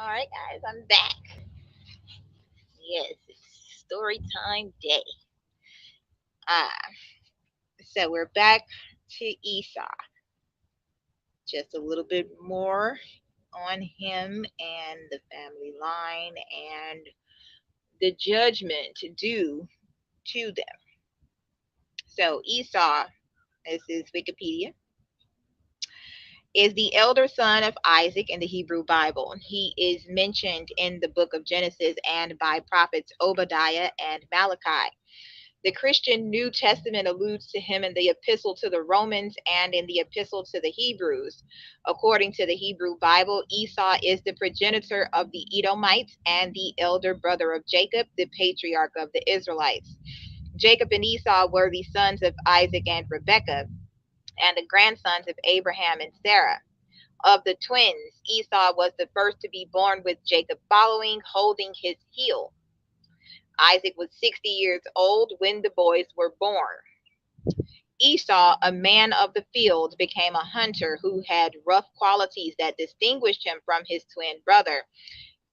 All right, guys, I'm back. Yes, it's story time day. Ah, so we're back to Esau. Just a little bit more on him and the family line and the judgment due to them. So Esau, this is Wikipedia, is the elder son of Isaac in the Hebrew Bible. He is mentioned in the book of Genesis and by prophets Obadiah and Malachi. The Christian New Testament alludes to him in the epistle to the Romans and in the epistle to the Hebrews. According to the Hebrew Bible, Esau is the progenitor of the Edomites and the elder brother of Jacob, the patriarch of the Israelites. Jacob and Esau were the sons of Isaac and Rebekah, and the grandsons of Abraham and Sarah. Of the twins, Esau was the first to be born, with Jacob following, holding his heel. Isaac was 60 years old when the boys were born. Esau, a man of the field, became a hunter who had rough qualities that distinguished him from his twin brother.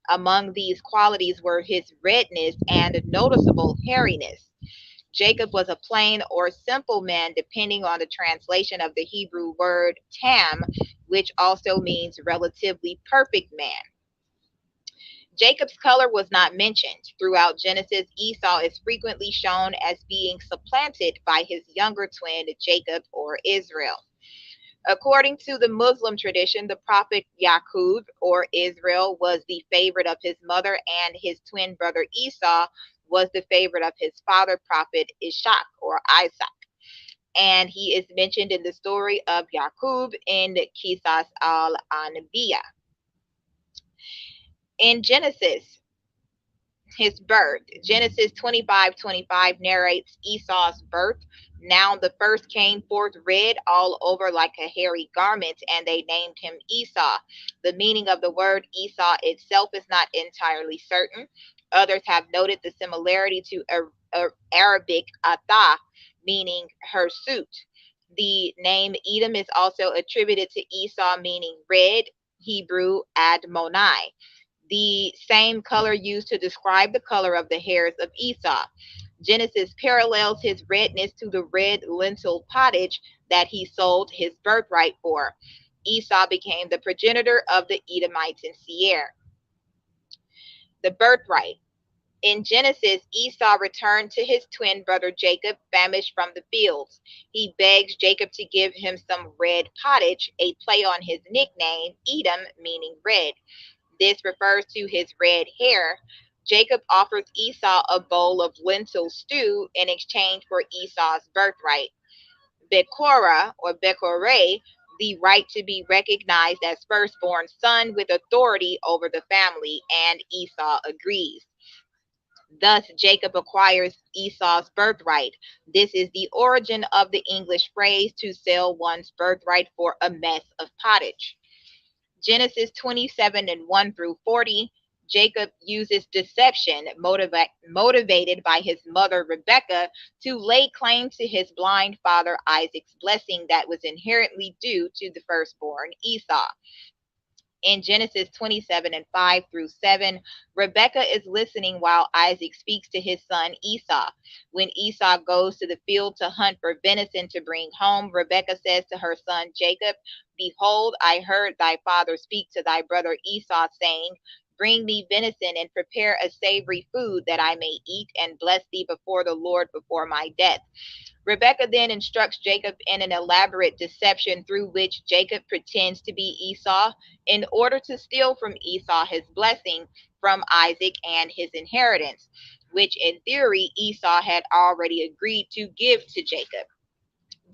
Among these qualities were his redness and noticeable hairiness. Jacob was a plain or simple man, depending on the translation of the Hebrew word tam, which also means relatively perfect man. Jacob's color was not mentioned. Throughout Genesis, Esau is frequently shown as being supplanted by his younger twin, Jacob or Israel. According to the Muslim tradition, the prophet Yaqub or Israel was the favorite of his mother, and his twin brother Esau was the favorite of his father, prophet Ishaq or Isaac. And he is mentioned in the story of Yaqub in Qisas al-Anbiya. In Genesis, his birth. Genesis 25:25 narrates Esau's birth. Now the first came forth red all over like a hairy garment, and they named him Esau. The meaning of the word Esau itself is not entirely certain. Others have noted the similarity to Arabic atha, meaning hirsute. The name Edom is also attributed to Esau, meaning red, Hebrew admonai, the same color used to describe the color of the hairs of Esau. Genesis parallels his redness to the red lentil pottage that he sold his birthright for. Esau became the progenitor of the Edomites in Seir. The birthright. In Genesis, Esau returned to his twin brother Jacob, famished from the fields. He begs Jacob to give him some red pottage, a play on his nickname, Edom, meaning red. This refers to his red hair. Jacob offers Esau a bowl of lentil stew in exchange for Esau's birthright. Bekora or Bekore, the right to be recognized as firstborn son with authority over the family, and Esau agrees. Thus, Jacob acquires Esau's birthright. This is the origin of the English phrase to sell one's birthright for a mess of pottage. Genesis 27 and 1 through 40, Jacob uses deception, motivated by his mother Rebekah, to lay claim to his blind father Isaac's blessing that was inherently due to the firstborn Esau. In Genesis 27 and 5 through 7, Rebekah is listening while Isaac speaks to his son Esau. When Esau goes to the field to hunt for venison to bring home, Rebekah says to her son Jacob, "Behold, I heard thy father speak to thy brother Esau, saying, Bring me venison and prepare a savory food that I may eat and bless thee before the Lord before my death." Rebekah then instructs Jacob in an elaborate deception through which Jacob pretends to be Esau in order to steal from Esau his blessing from Isaac and his inheritance, which in theory Esau had already agreed to give to Jacob.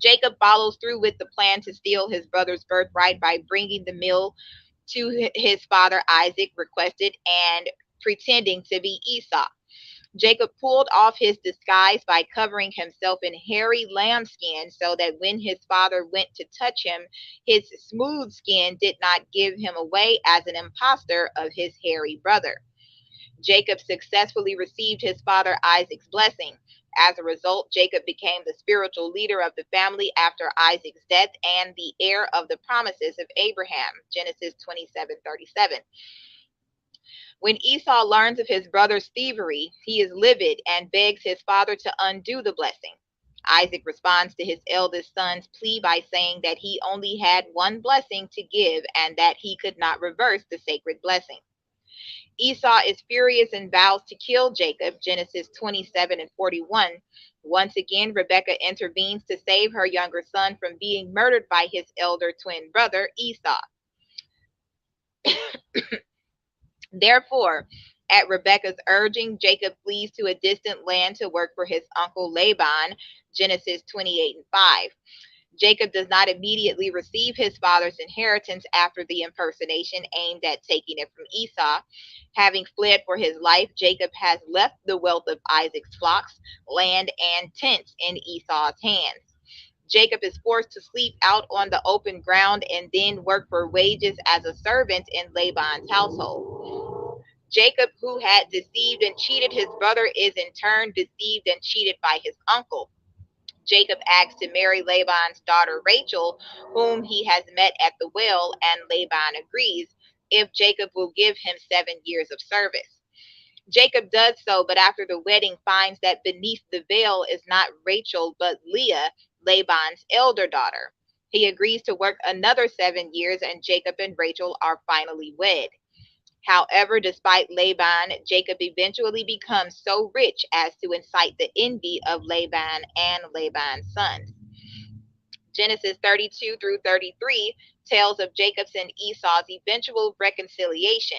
Jacob follows through with the plan to steal his brother's birthright by bringing the meal to his father Isaac requested and pretending to be Esau. Jacob pulled off his disguise by covering himself in hairy lambskin so that when his father went to touch him, his smooth skin did not give him away as an impostor of his hairy brother. Jacob successfully received his father Isaac's blessing. As a result, Jacob became the spiritual leader of the family after Isaac's death and the heir of the promises of Abraham. Genesis 27:37. When Esau learns of his brother's thievery, he is livid and begs his father to undo the blessing. Isaac responds to his eldest son's plea by saying that he only had one blessing to give and that he could not reverse the sacred blessing. Esau is furious and vows to kill Jacob, Genesis 27 and 41. Once again, Rebekah intervenes to save her younger son from being murdered by his elder twin brother, Esau. Therefore, at Rebekah's urging, Jacob flees to a distant land to work for his uncle Laban, Genesis 28 and 5. Jacob does not immediately receive his father's inheritance after the impersonation aimed at taking it from Esau. Having fled for his life, Jacob has left the wealth of Isaac's flocks, land, and tents in Esau's hands. Jacob is forced to sleep out on the open ground and then work for wages as a servant in Laban's household. Jacob, who had deceived and cheated his brother, is in turn deceived and cheated by his uncle. Jacob asks to marry Laban's daughter Rachel, whom he has met at the well, and Laban agrees if Jacob will give him 7 years of service. Jacob does so, but after the wedding finds that beneath the veil is not Rachel but Leah, Laban's elder daughter. He agrees to work another 7 years, and Jacob and Rachel are finally wed. However, despite Laban, Jacob eventually becomes so rich as to incite the envy of Laban and Laban's sons. Genesis 32 through 33 tells of Jacob's and Esau's eventual reconciliation.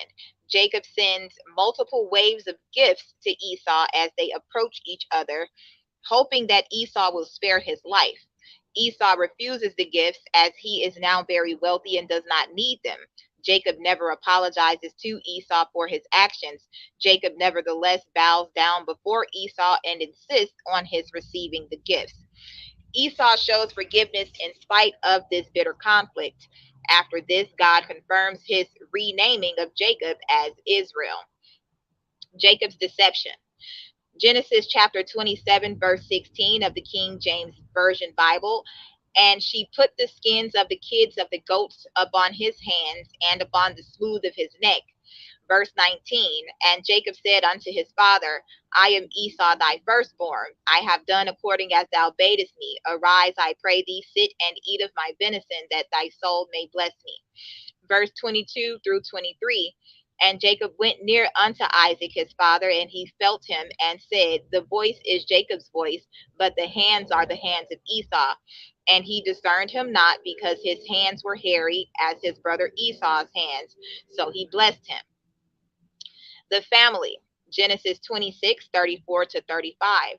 Jacob sends multiple waves of gifts to Esau as they approach each other, hoping that Esau will spare his life. Esau refuses the gifts as he is now very wealthy and does not need them. Jacob never apologizes to Esau for his actions. Jacob nevertheless bows down before Esau and insists on his receiving the gifts. Esau shows forgiveness in spite of this bitter conflict. After this, God confirms his renaming of Jacob as Israel. Jacob's deception. Genesis chapter 27, verse 16 of the King James Version Bible. And she put the skins of the kids of the goats upon his hands and upon the smooth of his neck. Verse 19, and Jacob said unto his father, I am Esau thy firstborn. I have done according as thou badest me. Arise, I pray thee, sit and eat of my venison, that thy soul may bless me. Verse 22 through 23, and Jacob went near unto Isaac his father, and he felt him, and said, the voice is Jacob's voice, but the hands are the hands of Esau. And he discerned him not, because his hands were hairy as his brother Esau's hands. So he blessed him. The family, Genesis 26, 34 to 35,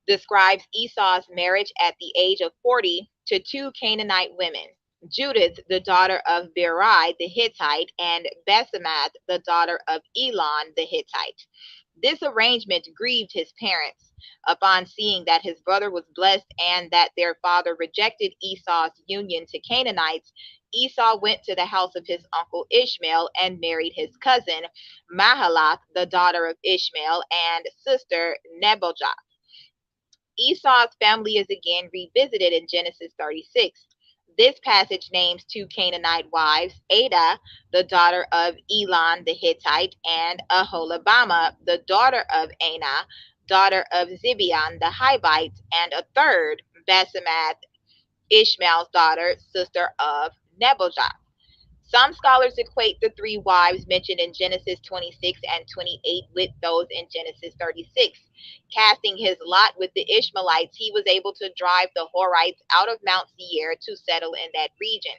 describes Esau's marriage at the age of 40 to 2 Canaanite women, Judith, the daughter of Berai the Hittite, and Basemath, the daughter of Elon the Hittite. This arrangement grieved his parents. Upon seeing that his brother was blessed and that their father rejected Esau's union to Canaanites, Esau went to the house of his uncle Ishmael and married his cousin Mahalath, the daughter of Ishmael, and sister Nebajoth. Esau's family is again revisited in Genesis 36. This passage names 2 Canaanite wives, Adah, the daughter of Elon the Hittite, and Aholibamah, the daughter of Anah, daughter of Zibeon the Hivite, and a third, Basemath, Ishmael's daughter, sister of Nebajoth. Some scholars equate the 3 wives mentioned in Genesis 26 and 28 with those in Genesis 36. Casting his lot with the Ishmaelites, he was able to drive the Horites out of Mount Seir to settle in that region.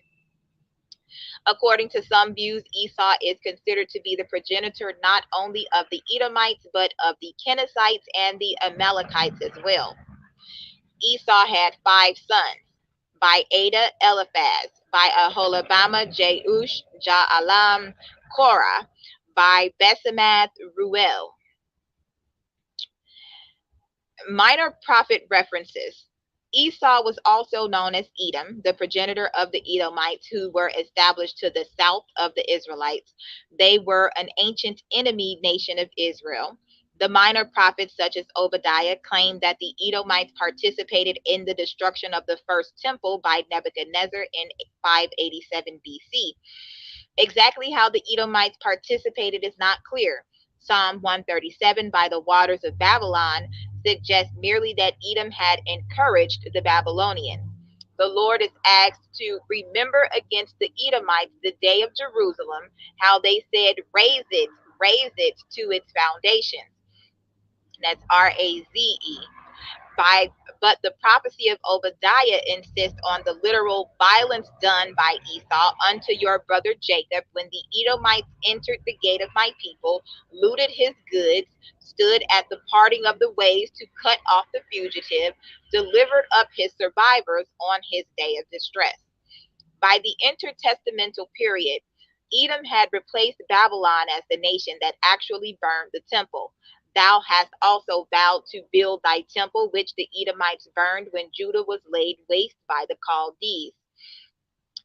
According to some views, Esau is considered to be the progenitor not only of the Edomites, but of the Kenizzites and the Amalekites as well. Esau had 5 sons. By Adah, Eliphaz. By Aholibamah, Jeush, Jaalam, Korah. By Basemath, Ruel. Minor prophet references. Esau was also known as Edom, the progenitor of the Edomites who were established to the south of the Israelites. They were an ancient enemy nation of Israel. The minor prophets, such as Obadiah, claimed that the Edomites participated in the destruction of the first temple by Nebuchadnezzar in 587 BC. Exactly how the Edomites participated is not clear. Psalm 137, by the waters of Babylon, suggests merely that Edom had encouraged the Babylonians. The Lord is asked to remember against the Edomites the day of Jerusalem, how they said, raise it to its foundations. That's Raze. By but the prophecy of Obadiah insists on the literal violence done by Esau unto your brother Jacob when the Edomites entered the gate of my people, looted his goods, stood at the parting of the ways to cut off the fugitive, delivered up his survivors on his day of distress. By the intertestamental period, Edom had replaced Babylon as the nation that actually burned the temple. Thou hast also vowed to build thy temple, which the Edomites burned when Judah was laid waste by the Chaldees.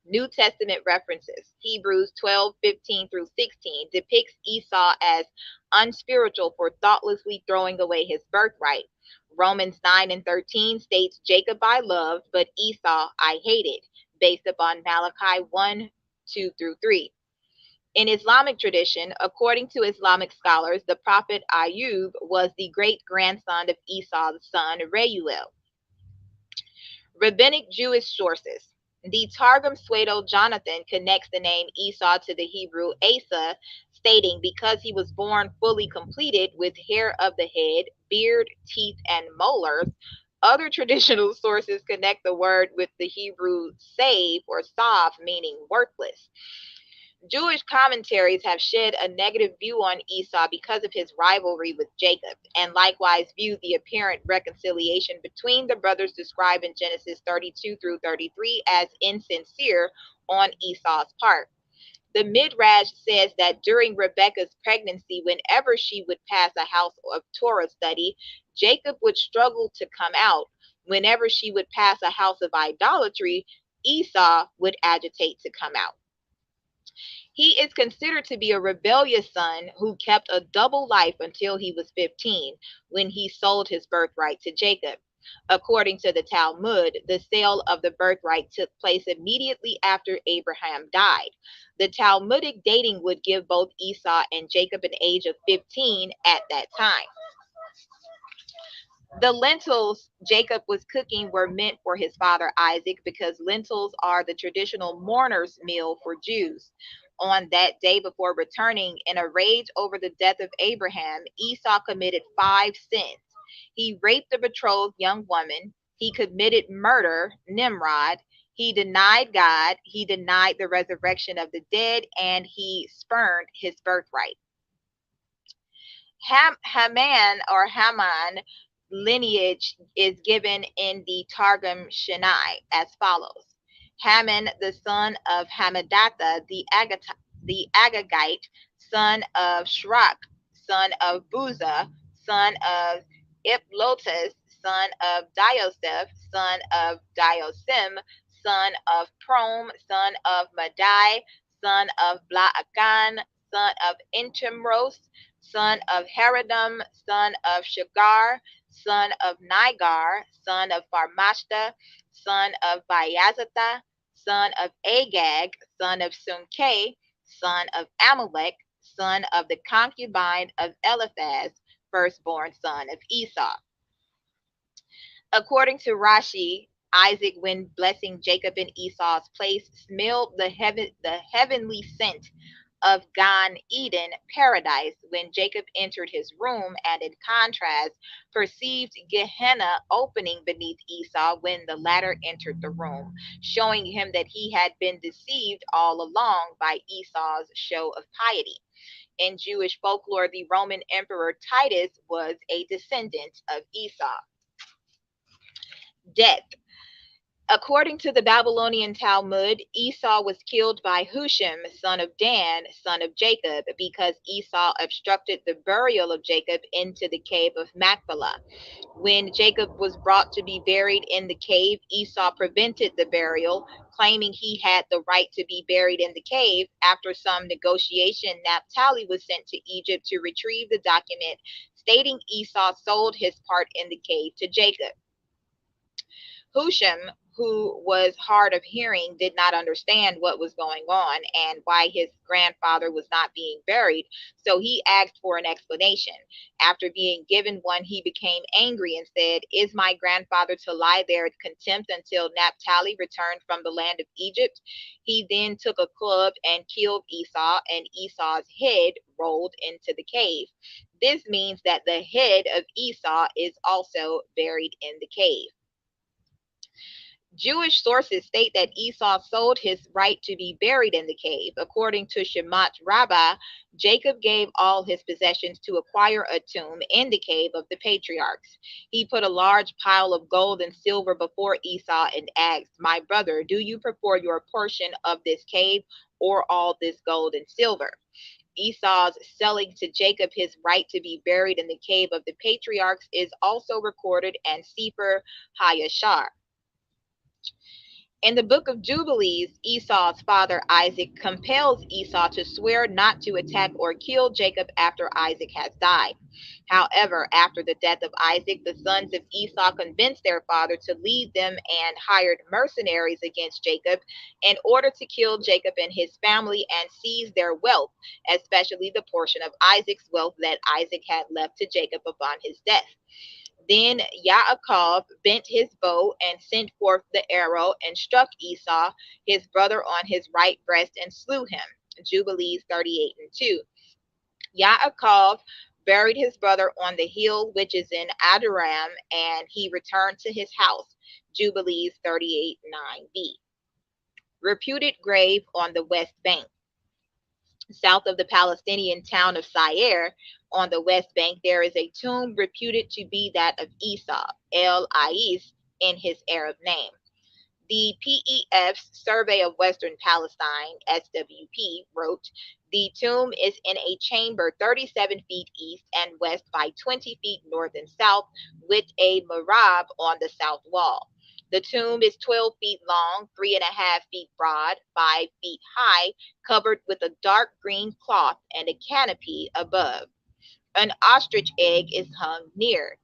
New Testament references. Hebrews 12:15 through 16 depicts Esau as unspiritual for thoughtlessly throwing away his birthright. Romans 9:13 states Jacob I loved, but Esau I hated, based upon Malachi 1:2 through 3. In Islamic tradition, according to Islamic scholars, the prophet Ayub was the great grandson of Esau's son Reuel. Rabbinic Jewish sources. The Targum Pseudo Jonathan connects the name Esau to the Hebrew Asa, stating because he was born fully completed with hair of the head, beard, teeth, and molars. Other traditional sources connect the word with the Hebrew save or sav, meaning worthless. Jewish commentaries have shed a negative view on Esau because of his rivalry with Jacob, and likewise view the apparent reconciliation between the brothers described in Genesis 32 through 33 as insincere on Esau's part. The Midrash says that during Rebekah's pregnancy, whenever she would pass a house of Torah study, Jacob would struggle to come out. Whenever she would pass a house of idolatry, Esau would agitate to come out. He is considered to be a rebellious son who kept a double life until he was 15, when he sold his birthright to Jacob. According to the Talmud, the sale of the birthright took place immediately after Abraham died. The Talmudic dating would give both Esau and Jacob an age of 15 at that time. The lentils Jacob was cooking were meant for his father Isaac because lentils are the traditional mourner's meal for Jews. On that day before returning, in a rage over the death of Abraham, Esau committed 5 sins. He raped a betrothed young woman. He committed murder, Nimrod. He denied God. He denied the resurrection of the dead, and he spurned his birthright. Haman lineage is given in the Targum Shinai as follows. Haman, the son of Hamadatha, the Agagite, son of Shrak, son of Buza, son of Iplotus, son of Dioseph, son of Diosim, son of Prom, son of Madai, son of Blaakan, son of Intimros, son of Herodom, son of Shagar, son of Nigar, son of Pharmashta, son of Bayazatha, son of Agag, son of Sunke, son of Amalek, son of the concubine of Eliphaz, firstborn son of Esau. According to Rashi, Isaac, when blessing Jacob in Esau's place, smelled the heavenly scent of Gan Eden, paradise, when Jacob entered his room, and in contrast, perceived Gehenna opening beneath Esau when the latter entered the room, showing him that he had been deceived all along by Esau's show of piety. In Jewish folklore, the Roman Emperor Titus was a descendant of Esau. Death. According to the Babylonian Talmud, Esau was killed by Hushim, son of Dan, son of Jacob, because Esau obstructed the burial of Jacob into the cave of Machpelah. When Jacob was brought to be buried in the cave, Esau prevented the burial, claiming he had the right to be buried in the cave. After some negotiation, Naphtali was sent to Egypt to retrieve the document stating Esau sold his part in the cave to Jacob. Hushim, who was hard of hearing, did not understand what was going on and why his grandfather was not being buried, so he asked for an explanation. After being given one, he became angry and said, "Is my grandfather to lie there in contempt until Naphtali returned from the land of Egypt?" He then took a club and killed Esau, and Esau's head rolled into the cave. This means that the head of Esau is also buried in the cave. Jewish sources state that Esau sold his right to be buried in the cave. According to Shemot Rabbah, Jacob gave all his possessions to acquire a tomb in the cave of the patriarchs. He put a large pile of gold and silver before Esau and asked, "My brother, do you prefer your portion of this cave or all this gold and silver?" Esau's selling to Jacob his right to be buried in the cave of the patriarchs is also recorded in Sefer Hayashar. In the book of Jubilees, Esau's father Isaac compels Esau to swear not to attack or kill Jacob after Isaac has died. However, after the death of Isaac, the sons of Esau convinced their father to lead them and hired mercenaries against Jacob in order to kill Jacob and his family and seize their wealth, especially the portion of Isaac's wealth that Isaac had left to Jacob upon his death. Then Yaakov bent his bow and sent forth the arrow and struck Esau, his brother, on his right breast and slew him. Jubilees 38:2. Yaakov buried his brother on the hill which is in Adoram, and he returned to his house. Jubilees 38:9b. Reputed grave on the West Bank. South of the Palestinian town of Syre, on the West Bank, there is a tomb reputed to be that of Esau, El Ais, in his Arab name. The PEF's Survey of Western Palestine, SWP, wrote, "The tomb is in a chamber 37 feet east and west by 20 feet north and south, with a mihrab on the south wall. The tomb is 12 feet long, 3.5 feet broad, 5 feet high, covered with a dark green cloth and a canopy above. An ostrich egg is hung near.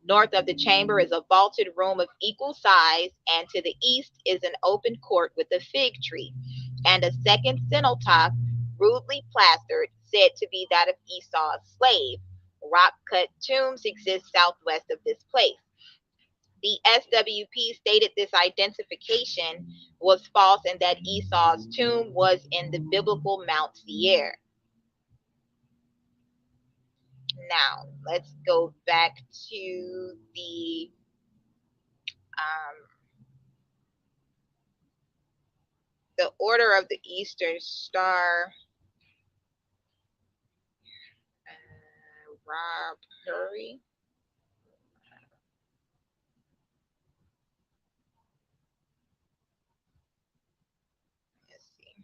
North of the chamber is a vaulted room of equal size, and to the east is an open court with a fig tree, and a second cenotaph, rudely plastered, said to be that of Esau's slave. Rock-cut tombs exist southwest of this place." The SWP stated this identification was false and that Esau's tomb was in the biblical Mount Seir. Now, let's go back to the Order of the Eastern Star. Rob Hurry. Let's see.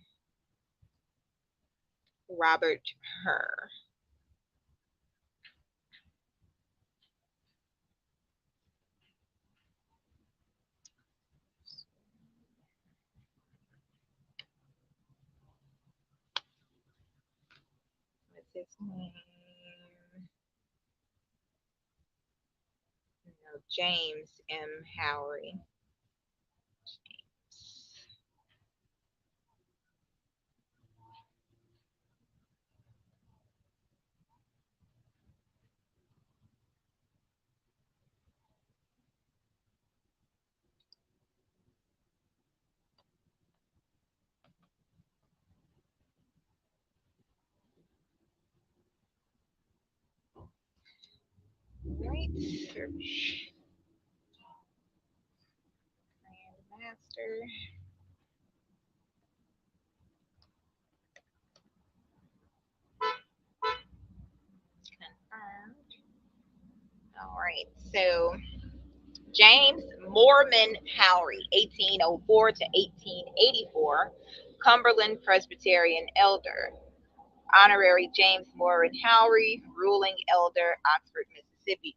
Robert Hur. What's his name? No, James M. Howery. Right, search. Grandmaster. Confirmed. All right, so James Moorman Howery, 1804 to 1884, Cumberland Presbyterian elder. Honorary James Moorman Howery, ruling elder, Oxford, Mississippi.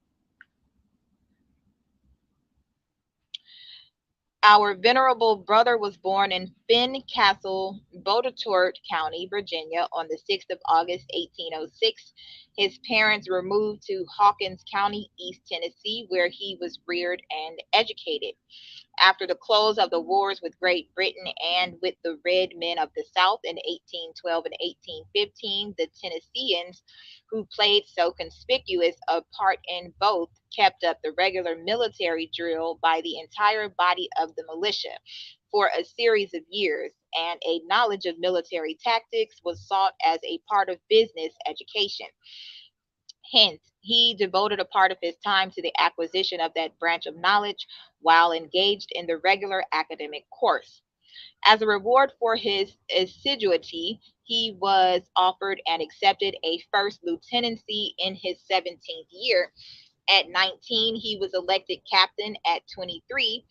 Our venerable brother was born in Ben Castle, Boudetort County, Virginia, on the 6th of August, 1806. His parents were moved to Hawkins County, East Tennessee, where he was reared and educated. After the close of the wars with Great Britain and with the Red Men of the South in 1812 and 1815, the Tennesseans, who played so conspicuous a part in both, kept up the regular military drill by the entire body of the militia for a series of years, and a knowledge of military tactics was sought as a part of business education. Hence, he devoted a part of his time to the acquisition of that branch of knowledge while engaged in the regular academic course. As a reward for his assiduity, he was offered and accepted a first lieutenancy in his 17th year. At 19, he was elected captain. At 23,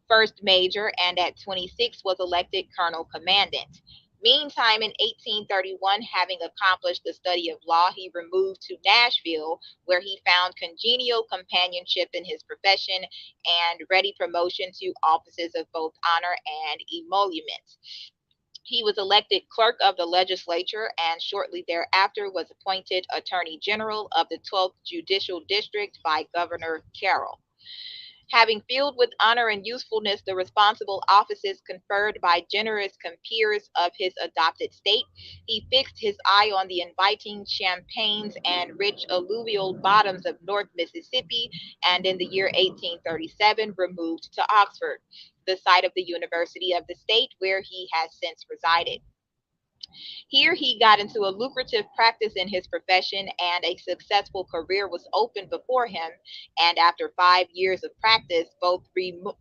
first major, and at 26 was elected colonel commandant. Meantime, in 1831, having accomplished the study of law, he removed to Nashville, where he found congenial companionship in his profession and ready promotion to offices of both honor and emolument. He was elected clerk of the legislature and shortly thereafter was appointed attorney general of the 12th Judicial District by Governor Carroll. Having filled with honor and usefulness the responsible offices conferred by generous compeers of his adopted state, he fixed his eye on the inviting champaigns and rich alluvial bottoms of North Mississippi, and in the year 1837 removed to Oxford, the site of the University of the state, where he has since resided. Here he got into a lucrative practice in his profession, and a successful career was opened before him. And after 5 years of practice, both remunerative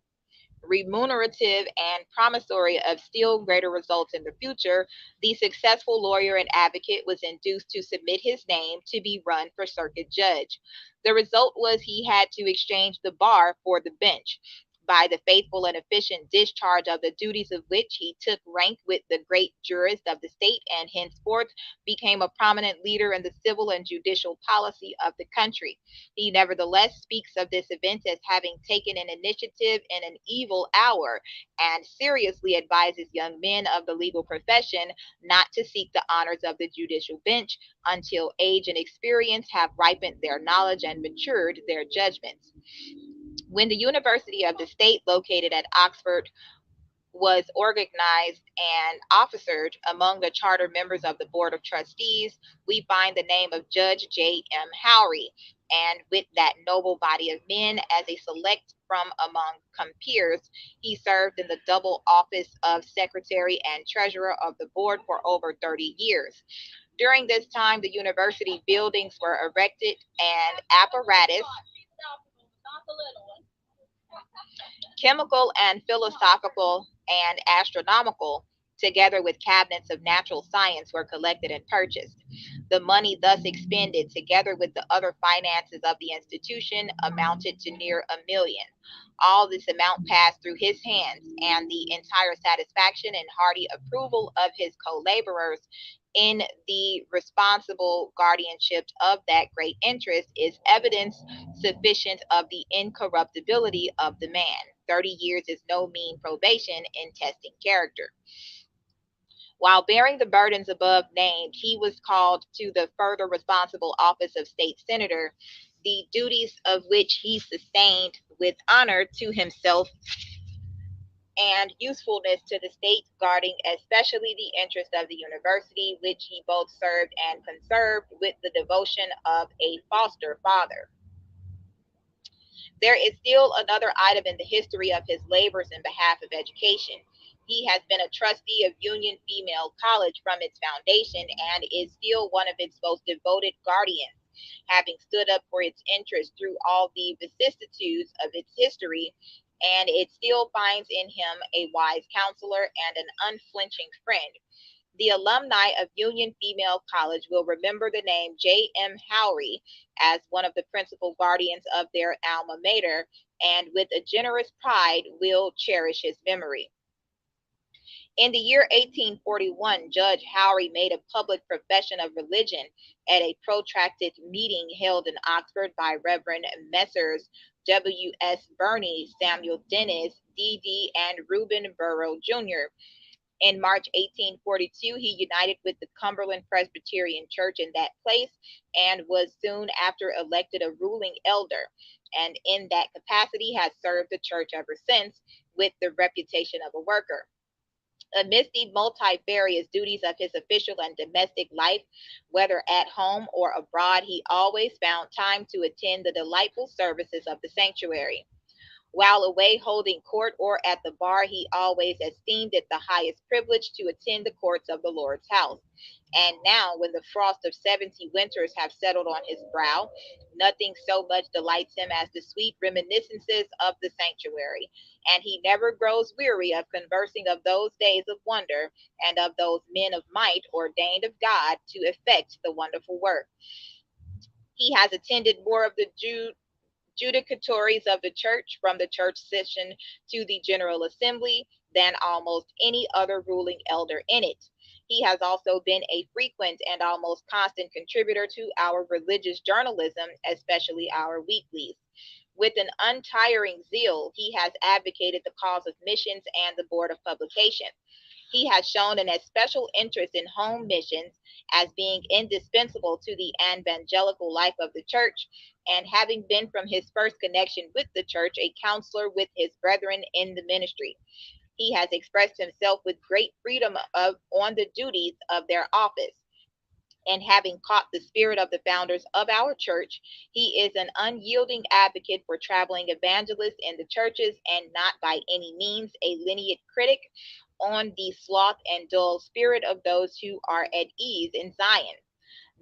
and promissory of still greater results in the future, the successful lawyer and advocate was induced to submit his name to be run for circuit judge. The result was he had to exchange the bar for the bench, by the faithful and efficient discharge of the duties of which he took rank with the great jurists of the state, and henceforth became a prominent leader in the civil and judicial policy of the country. He nevertheless speaks of this event as having taken an initiative in an evil hour, and seriously advises young men of the legal profession not to seek the honors of the judicial bench until age and experience have ripened their knowledge and matured their judgments. When the University of the State, located at Oxford, was organized and officered among the charter members of the Board of Trustees, we find the name of Judge J. M. Howry, and with that noble body of men as a select from among compeers, he served in the double office of Secretary and Treasurer of the Board for over 30 years. During this time, the university buildings were erected and apparatus, chemical and philosophical and astronomical, together with cabinets of natural science, were collected and purchased. The money thus expended, together with the other finances of the institution, amounted to near $1 million. All this amount passed through his hands, and the entire satisfaction and hearty approval of his co-laborers in the responsible guardianship of that great interest is evidence sufficient of the incorruptibility of the man. 30 years is no mean probation in testing character. While bearing the burdens above named, he was called to the further responsible office of state senator, the duties of which he sustained with honor to himself and usefulness to the state, guarding especially the interest of the university, which he both served and conserved with the devotion of a foster father. There is still another item in the history of his labors in behalf of education. He has been a trustee of Union Female College from its foundation and is still one of its most devoted guardians, having stood up for its interests through all the vicissitudes of its history, and it still finds in him a wise counselor and an unflinching friend. The alumni of Union Female College will remember the name J. M. Howry as one of the principal guardians of their alma mater, and with a generous pride will cherish his memory. In the year 1841, Judge Howry made a public profession of religion at a protracted meeting held in Oxford by Reverend Messrs. W. S. Burney, Samuel Dennis, D. D., and Reuben Burrow, Jr. In March 1842, he united with the Cumberland Presbyterian Church in that place and was soon after elected a ruling elder, and in that capacity has served the church ever since with the reputation of a worker. Amidst the multifarious duties of his official and domestic life, whether at home or abroad, he always found time to attend the delightful services of the sanctuary. While away holding court or at the bar, he always esteemed it the highest privilege to attend the courts of the Lord's house. And now, when the frost of 70 winters have settled on his brow, nothing so much delights him as the sweet reminiscences of the sanctuary, and he never grows weary of conversing of those days of wonder and of those men of might ordained of God to effect the wonderful work. He has attended more of the judicatories of the church, from the church session to the General Assembly, than almost any other ruling elder in it. He has also been a frequent and almost constant contributor to our religious journalism, especially our weeklies. With an untiring zeal, he has advocated the cause of missions and the Board of Publication. He has shown an especial interest in home missions as being indispensable to the evangelical life of the church, and having been from his first connection with the church a counselor with his brethren in the ministry. He has expressed himself with great freedom on the duties of their office, and having caught the spirit of the founders of our church, he is an unyielding advocate for traveling evangelists in the churches, and not by any means a lenient critic on the sloth and dull spirit of those who are at ease in Zion.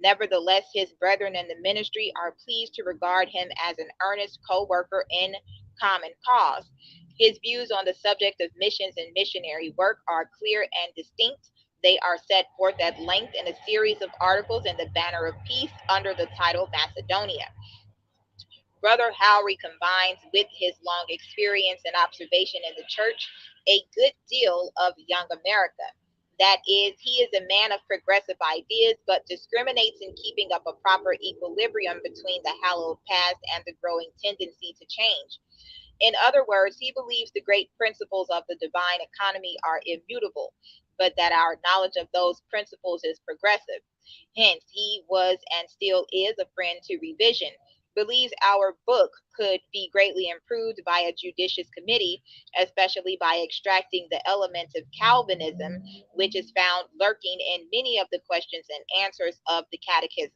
Nevertheless, his brethren in the ministry are pleased to regard him as an earnest co worker in common cause. His views on the subject of missions and missionary work are clear and distinct. They are set forth at length in a series of articles in the Banner of Peace under the title Macedonia. Brother Howry combines with his long experience and observation in the church a good deal of young America. That is, he is a man of progressive ideas, but discriminates in keeping up a proper equilibrium between the hallowed past and the growing tendency to change. In other words, he believes the great principles of the divine economy are immutable, but that our knowledge of those principles is progressive. Hence, he was and still is a friend to revision, believes our book could be greatly improved by a judicious committee, especially by extracting the elements of Calvinism, which is found lurking in many of the questions and answers of the Catechism.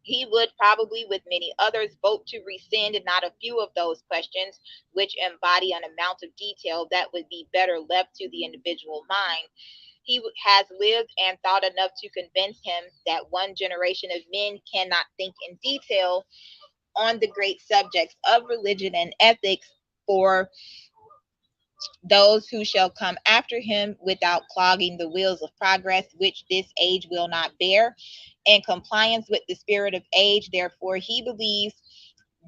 He would probably, with many others, vote to rescind not a few of those questions, which embody an amount of detail that would be better left to the individual mind. He has lived and thought enough to convince him that one generation of men cannot think in detail on the great subjects of religion and ethics for those who shall come after him, without clogging the wheels of progress, which this age will not bear. In compliance with the spirit of age, therefore, he believes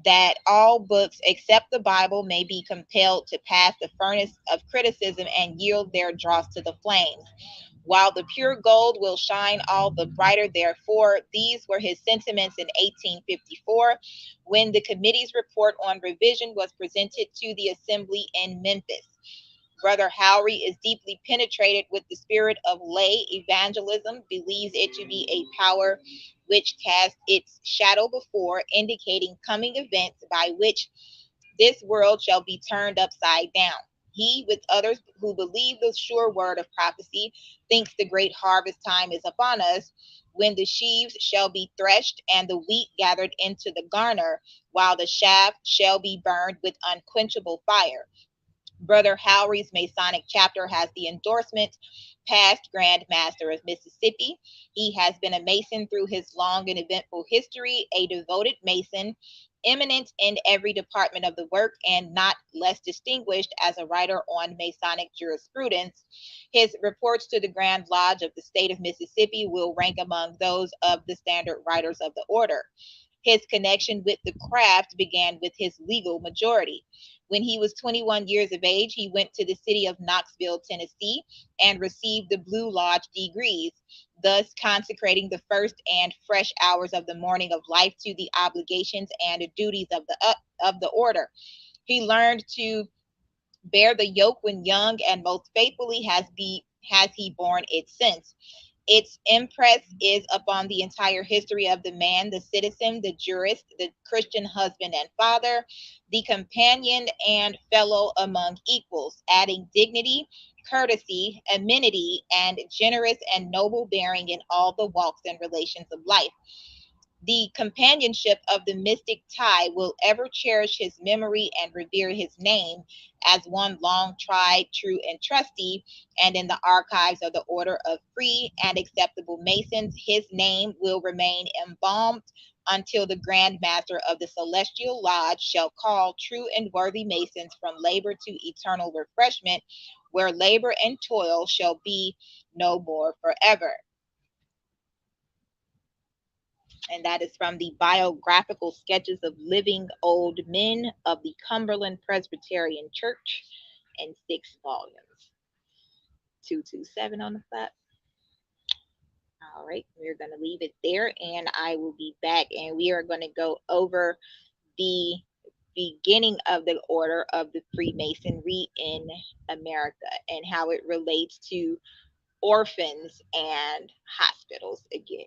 that all books except the Bible may be compelled to pass the furnace of criticism and yield their dross to the flames, while the pure gold will shine all the brighter. Therefore, these were his sentiments in 1854, when the committee's report on revision was presented to the assembly in Memphis. Brother Howry is deeply penetrated with the spirit of lay evangelism, believes it to be a power which casts its shadow before, indicating coming events by which this world shall be turned upside down. He, with others who believe the sure word of prophecy, thinks the great harvest time is upon us, when the sheaves shall be threshed and the wheat gathered into the garner, while the chaff shall be burned with unquenchable fire. Brother Howry's Masonic chapter has the endorsement, past Grand Master of Mississippi. He has been a Mason through his long and eventful history, a devoted Mason, eminent in every department of the work, and not less distinguished as a writer on Masonic jurisprudence. His reports to the Grand Lodge of the state of Mississippi will rank among those of the standard writers of the order. His connection with the craft began with his legal majority. When he was 21 years of age, he went to the city of Knoxville, Tennessee, and received the Blue Lodge degrees, thus consecrating the first and fresh hours of the morning of life to the obligations and duties of the order. He learned to bear the yoke when young, and most faithfully has has he borne it since? Its impress is upon the entire history of the man, the citizen, the jurist, the Christian husband and father, the companion and fellow among equals, adding dignity, courtesy, amenity, and generous and noble bearing in all the walks and relations of life. The companionship of the mystic tie will ever cherish his memory and revere his name as one long tried, true, and trusty. And in the archives of the Order of Free and Acceptable Masons, his name will remain embalmed until the Grand Master of the Celestial Lodge shall call true and worthy Masons from labor to eternal refreshment, where labor and toil shall be no more forever. And that is from the Biographical Sketches of Living Old Men of the Cumberland Presbyterian Church in 6 volumes. 227 on the flap. All right, we're going to leave it there, and I will be back, and we are going to go over the beginning of the order of the Freemasonry in America and how it relates to orphans and hospitals again.